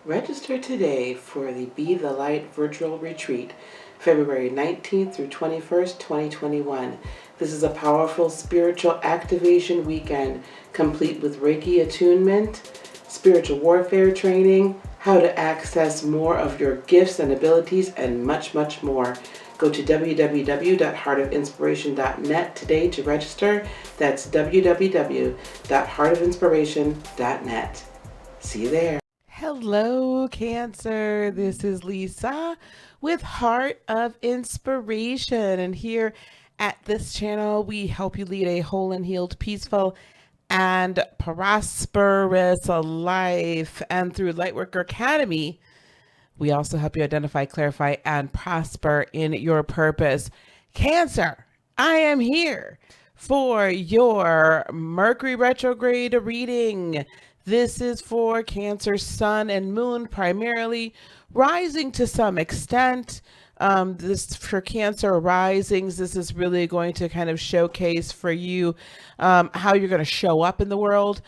Register today for the Be the Light virtual retreat, February 19th through 21st, 2021. This is a powerful spiritual activation weekend, complete with Reiki attunement, spiritual warfare training, how to access more of your gifts and abilities, and much, much more. Go to www.heartofinspiration.net today to register. That's www.heartofinspiration.net. See you there. Hello, Cancer. This is Lisa with Heart of Inspiration. And here at this channel, we help you lead a whole and healed, peaceful, and prosperous life. And through Lightworker Academy, we also help you identify, clarify, and prosper in your purpose. Cancer, I am here for your Mercury retrograde reading. This is for Cancer, Sun, and Moon primarily, rising to some extent. This for Cancer risings, this is really going to kind of showcase for you how you're going to show up in the world,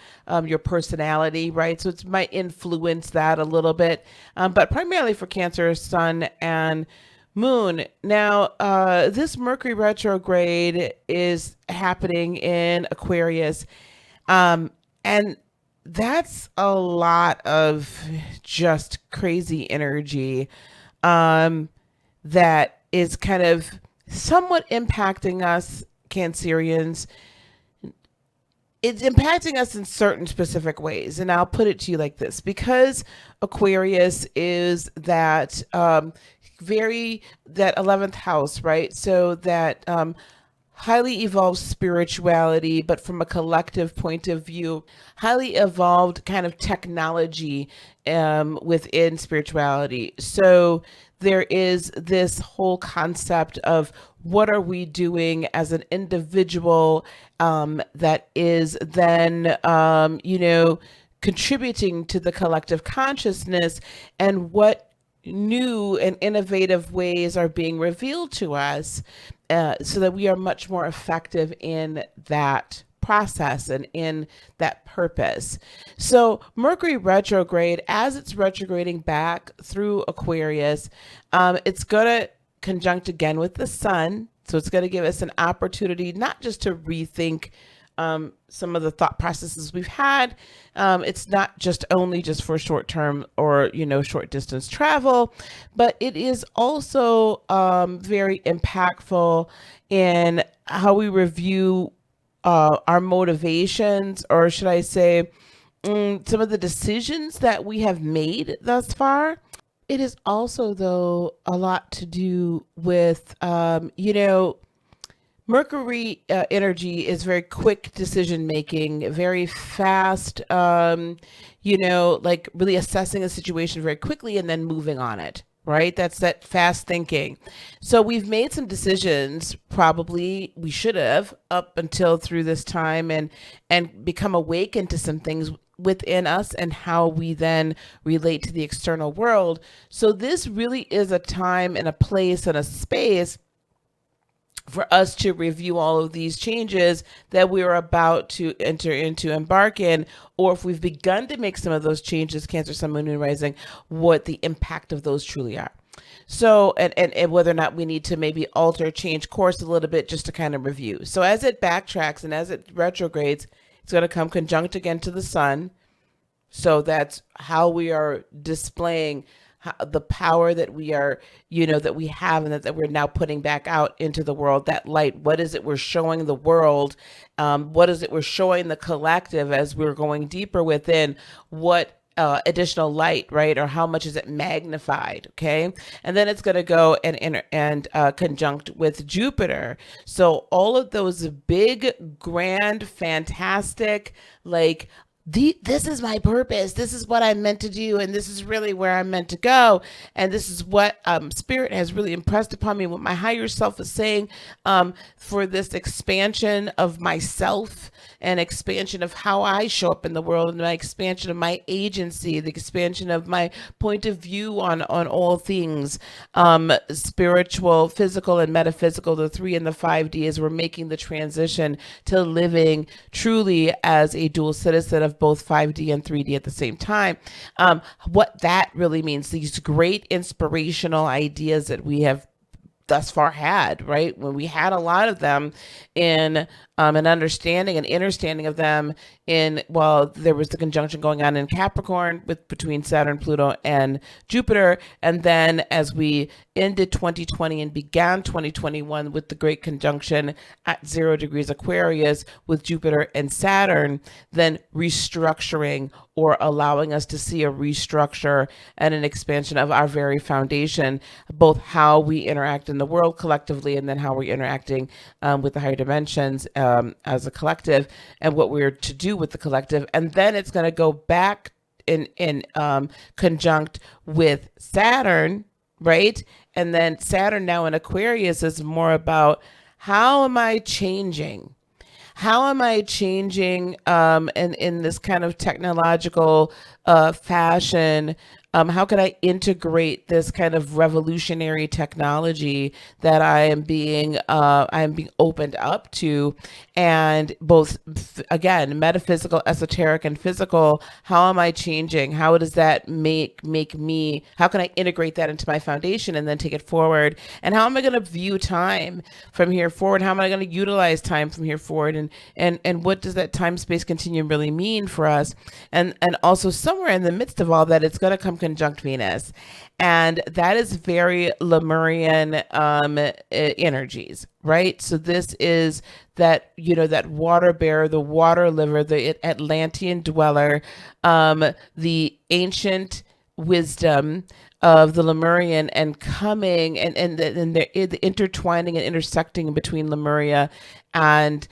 your personality, right? So it might influence that a little bit, but primarily for Cancer, Sun, and Moon. Now, this Mercury retrograde is happening in Aquarius, and that's a lot of just crazy energy that is kind of somewhat impacting us Cancerians. It's impacting us in certain specific ways. And I'll put it to you like this, because Aquarius is that that 11th house, right? So that highly evolved spirituality, but from a collective point of view, highly evolved kind of technology within spirituality. So there is this whole concept of what are we doing as an individual that is then, contributing to the collective consciousness, and what new and innovative ways are being revealed to us so that we are much more effective in that process and in that purpose. So Mercury retrograde, as it's retrograding back through Aquarius, it's going to conjunct again with the sun. So it's going to give us an opportunity not just to rethink some of the thought processes we've had. It's not just only just for short term or, short distance travel, but it is also very impactful in how we review our motivations, or should I say, some of the decisions that we have made thus far. It is also, though, a lot to do with, Mercury energy is very quick decision making, very fast, like really assessing a situation very quickly and then moving on it, right? That's that fast thinking. So we've made some decisions, probably we should have up until through this time, and become awakened to some things within us and how we then relate to the external world. So this really is a time and a place and a space for us to review all of these changes that we're about to enter into, embark in, or if we've begun to make some of those changes, Cancer, Sun, Moon, and Rising, what the impact of those truly are. So, and whether or not we need to maybe alter, change course a little bit just to kind of review. So as it backtracks and as it retrogrades, it's going to come conjunct again to the sun. So that's how we are displaying the power that we are, that we have, and that we're now putting back out into the world, that light. What is it we're showing the world? What is it we're showing the collective as we're going deeper within? What additional light, right? Or how much is it magnified? Okay. And then it's going to go and conjunct with Jupiter. So all of those big, grand, fantastic, like, this is my purpose. This is what I'm meant to do. And this is really where I'm meant to go. And this is what Spirit has really impressed upon me, what my higher self is saying for this expansion of myself and expansion of how I show up in the world, and my expansion of my agency, the expansion of my point of view on all things spiritual, physical, and metaphysical, the 3 and the 5D, as we're making the transition to living truly as a dual citizen of both 5D and 3D at the same time. What that really means, these great inspirational ideas that we have thus far had, right? When we had a lot of them in an understanding and understanding of them in, well, there was the conjunction going on in Capricorn with between Saturn, Pluto, and Jupiter. And then as we ended 2020 and began 2021 with the great conjunction at 0 degrees Aquarius with Jupiter and Saturn, then restructuring or allowing us to see a restructure and an expansion of our very foundation, both how we interact in the world collectively and then how we're interacting with the higher dimensions as a collective, and what we're to do with the collective. And then it's going to go back in conjunct with Saturn, right? And then Saturn now in Aquarius is more about how am I changing? How am I changing in this kind of technological fashion? How can I integrate this kind of revolutionary technology that I am being opened up to, and both again metaphysical, esoteric, and physical? How am I changing? How does that make me? How can I integrate that into my foundation and then take it forward? And how am I going to view time from here forward? How am I going to utilize time from here forward? And what does that time space continuum really mean for us? And also somewhere in the midst of all that, it's going to come conjunct Venus, and that is very Lemurian energies, right? So this is that, that water bearer, the water liver, the Atlantean dweller, the ancient wisdom of the Lemurian, and coming and the intertwining and intersecting between Lemuria and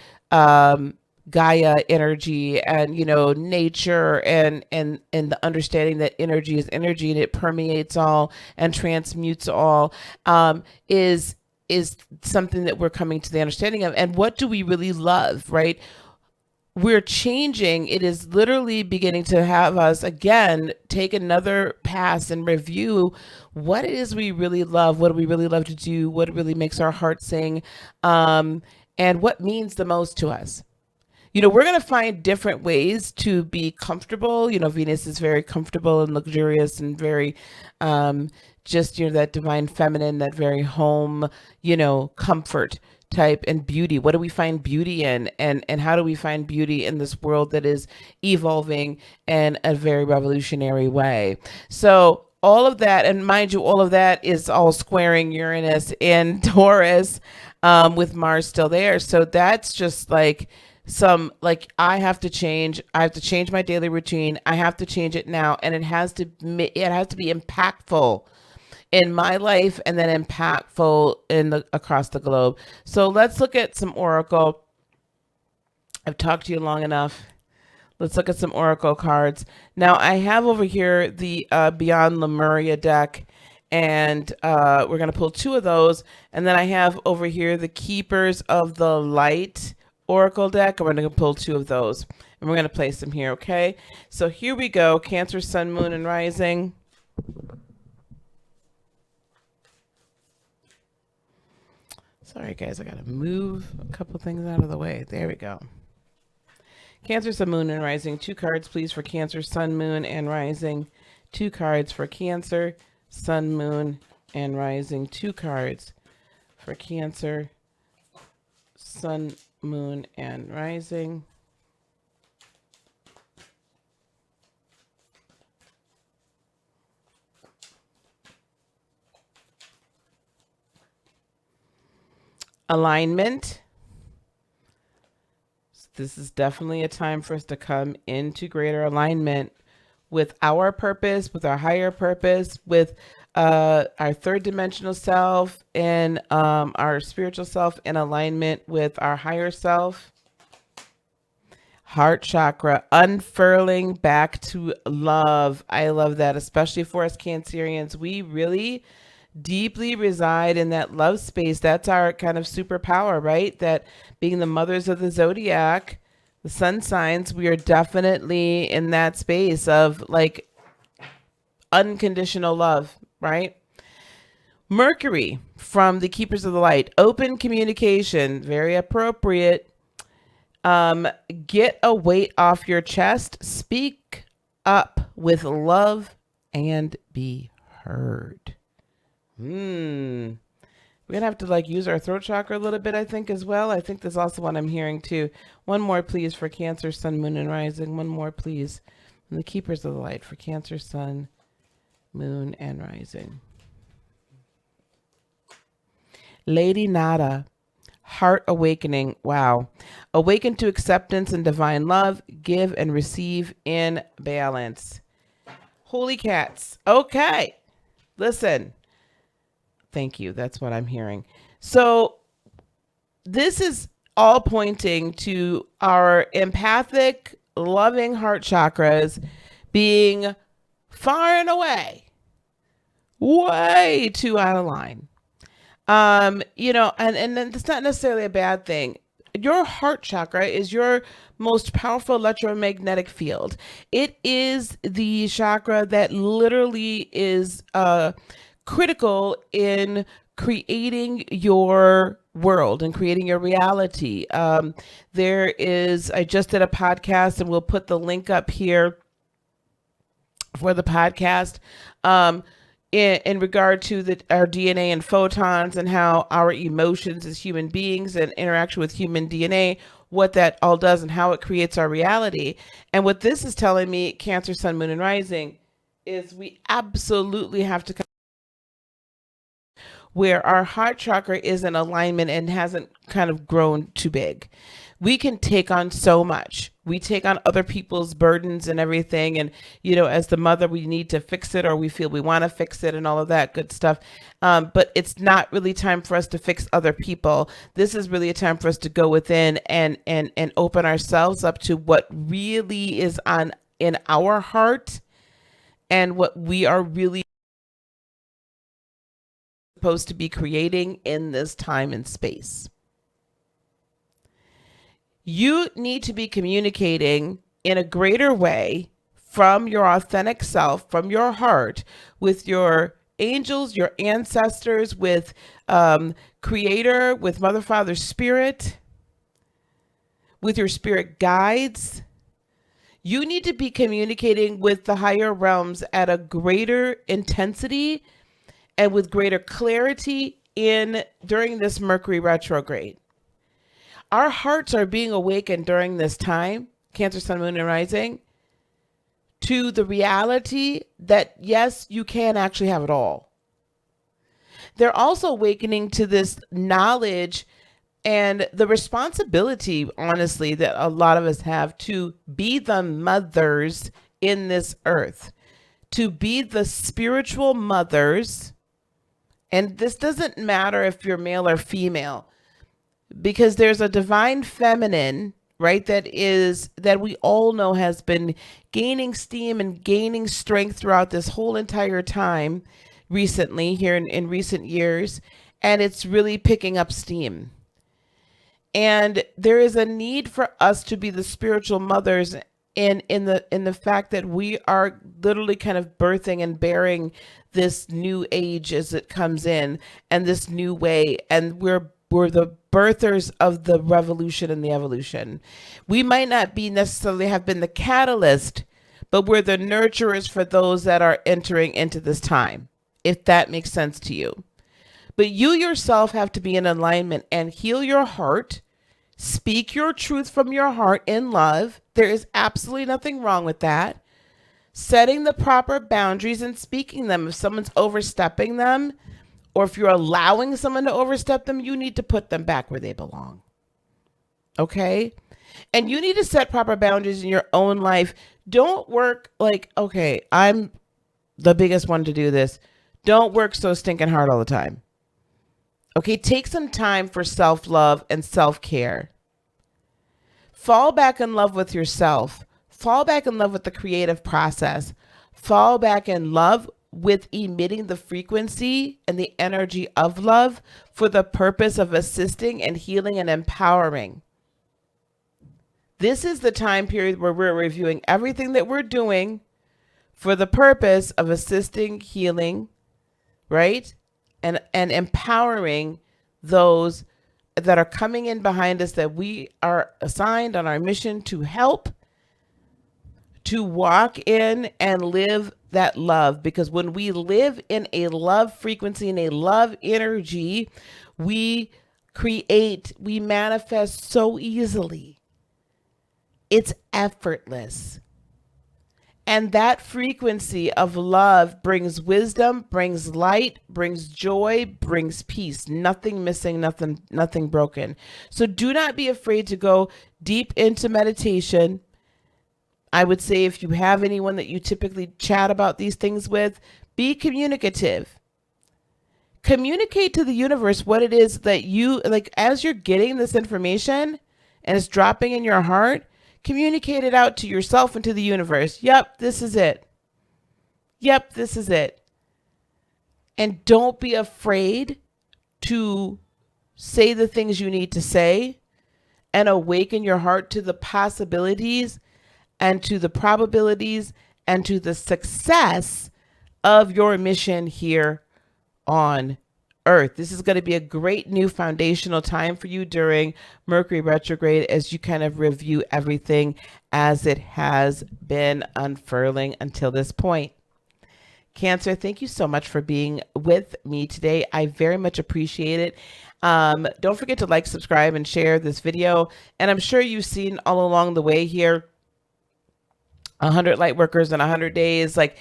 Gaia energy, and nature, and the understanding that energy is energy and it permeates all and transmutes all, is something that we're coming to the understanding of. And what do we really love, right? We're changing. It is literally beginning to have us again take another pass and review what it is we really love. What do we really love to do? What really makes our heart sing? And what means the most to us? We're going to find different ways to be comfortable. Venus is very comfortable and luxurious and very just, that divine feminine, that very home, comfort type, and beauty. What do we find beauty in? And how do we find beauty in this world that is evolving in a very revolutionary way? So all of that, and mind you, all of that is all squaring Uranus in Taurus, with Mars still there. So that's just like, I have to change my daily routine. I have to change it now, and it has to be impactful in my life, and then impactful across the globe. So let's look at some oracle. I've talked to you long enough. Let's look at some oracle cards. Now I have over here the Beyond Lemuria deck, and we're going to pull 2 of those, and then I have over here the Keepers of the Light oracle deck. I'm going to pull 2 of those, and we're going to place them here. Okay, so here we go. Cancer, Sun, Moon, and Rising. Sorry guys, I got to move a couple things out of the way. There we go. Cancer, Sun, Moon, and Rising. 2 cards please for Cancer, Sun, Moon, and Rising. 2 cards for Cancer, Sun, Moon, and Rising. 2 cards for Cancer, Sun, Moon, and Rising. Alignment. This is definitely a time for us to come into greater alignment with our purpose, with our higher purpose, with our 3rd dimensional self, and our spiritual self, in alignment with our higher self. Heart chakra, unfurling back to love. I love that, especially for us Cancerians. We really deeply reside in that love space. That's our kind of superpower, right? That being the mothers of the zodiac, the sun signs, we are definitely in that space of like unconditional love, right? Mercury from the Keepers of the Light, open communication, very appropriate. Get a weight off your chest. Speak up with love and be heard. We're gonna have to like use our throat chakra a little bit, I think, as well. I think that's also what I'm hearing too. One more, please, for Cancer, Sun, Moon, and Rising. One more, please. And the Keepers of the Light for Cancer, Sun, Moon, and Rising. Lady Nada, Heart Awakening. Wow. Awaken to acceptance and divine love. Give and receive in balance. Holy cats. Okay. Listen. Thank you. That's what I'm hearing. So this is all pointing to our empathic, loving heart chakras being far and away, way too out of line. And then it's not necessarily a bad thing. Your heart chakra is your most powerful electromagnetic field. It is the chakra that literally is critical in creating your world and creating your reality. I just did a podcast, and we'll put the link up here for the podcast. In regard to our DNA and photons and how our emotions as human beings and interaction with human DNA, what that all does and how it creates our reality. And what this is telling me, Cancer, Sun, Moon, and Rising, is we absolutely have to where our heart chakra is in alignment and hasn't kind of grown too big. We can take on so much. We take on other people's burdens and everything. And, as the mother, we need to fix it, or we feel we want to fix it and all of that good stuff. But it's not really time for us to fix other people. This is really a time for us to go within and open ourselves up to what really is in our heart and what we are really supposed to be creating in this time and space. You need to be communicating in a greater way from your authentic self, from your heart, with your angels, your ancestors, with Creator, with Mother, Father, Spirit, with your spirit guides. You need to be communicating with the higher realms at a greater intensity and with greater clarity during this Mercury retrograde. Our hearts are being awakened during this time, Cancer, Sun, Moon, and Rising, to the reality that, yes, you can actually have it all. They're also awakening to this knowledge and the responsibility, honestly, that a lot of us have to be the mothers in this earth, to be the spiritual mothers. And this doesn't matter if you're male or female, because there's a divine feminine, right, that we all know has been gaining steam and gaining strength throughout this whole entire time recently, here in recent years, and it's really picking up steam. And there is a need for us to be the spiritual mothers in the fact that we are literally kind of birthing and bearing this new age as it comes in, and this new way, and we're the birthers of the revolution and the evolution. We might not be necessarily have been the catalyst, but we're the nurturers for those that are entering into this time, if that makes sense to you. But you yourself have to be in alignment and heal your heart. Speak your truth from your heart in love. There is absolutely nothing wrong with that. Setting the proper boundaries and speaking them. If someone's overstepping them, or if you're allowing someone to overstep them, you need to put them back where they belong. Okay? And you need to set proper boundaries in your own life. Don't work like, okay, I'm the biggest one to do this. Don't work so stinking hard all the time. Okay, take some time for self-love and self-care. Fall back in love with yourself. Fall back in love with the creative process. Fall back in love with emitting the frequency and the energy of love for the purpose of assisting and healing and empowering. This is the time period where we're reviewing everything that we're doing for the purpose of assisting, healing, right? And empowering those that are coming in behind us that we are assigned on our mission to help, to walk in and live that love. Because when we live in a love frequency, in a love energy, we we manifest so easily. It's effortless. And that frequency of love brings wisdom, brings light, brings joy, brings peace. Nothing missing, nothing broken. So do not be afraid to go deep into meditation. I would say if you have anyone that you typically chat about these things with, be communicative. Communicate to the universe what it is that you like as you're getting this information and it's dropping in your heart. Communicate it out to yourself and to the universe. Yep, this is it. Yep, this is it. And don't be afraid to say the things you need to say and awaken your heart to the possibilities and to the probabilities and to the success of your mission here on Earth. This is going to be a great new foundational time for you during Mercury retrograde as you kind of review everything as it has been unfurling until this point. Cancer, thank you so much for being with me today. I very much appreciate it. Don't forget to like, subscribe, and share this video. And I'm sure you've seen all along the way here 100 light workers in 100 days. Like,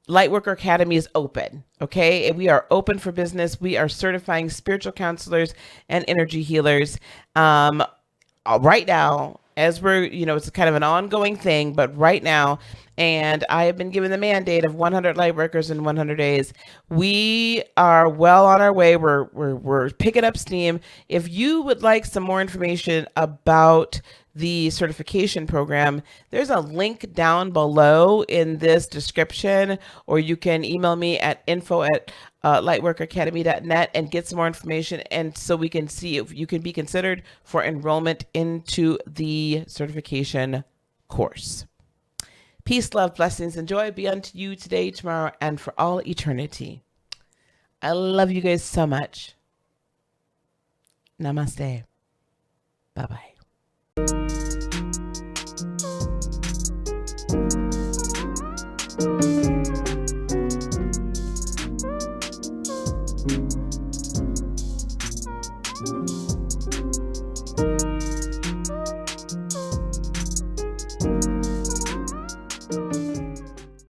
Lightworker Academy is open, okay? We are open for business. We are certifying spiritual counselors and energy healers right now, as we're, it's kind of an ongoing thing, but right now, and I have been given the mandate of 100 lightworkers in 100 days. We are well on our way. We're picking up steam. If you would like some more information about the certification program, there's a link down below in this description, or you can email me at info@lightworkeracademy.net and get some more information, and so we can see if you can be considered for enrollment into the certification course. Peace, love, blessings, and joy be unto you today, tomorrow, and for all eternity. I love you guys so much. Namaste. Bye-bye. Thank you.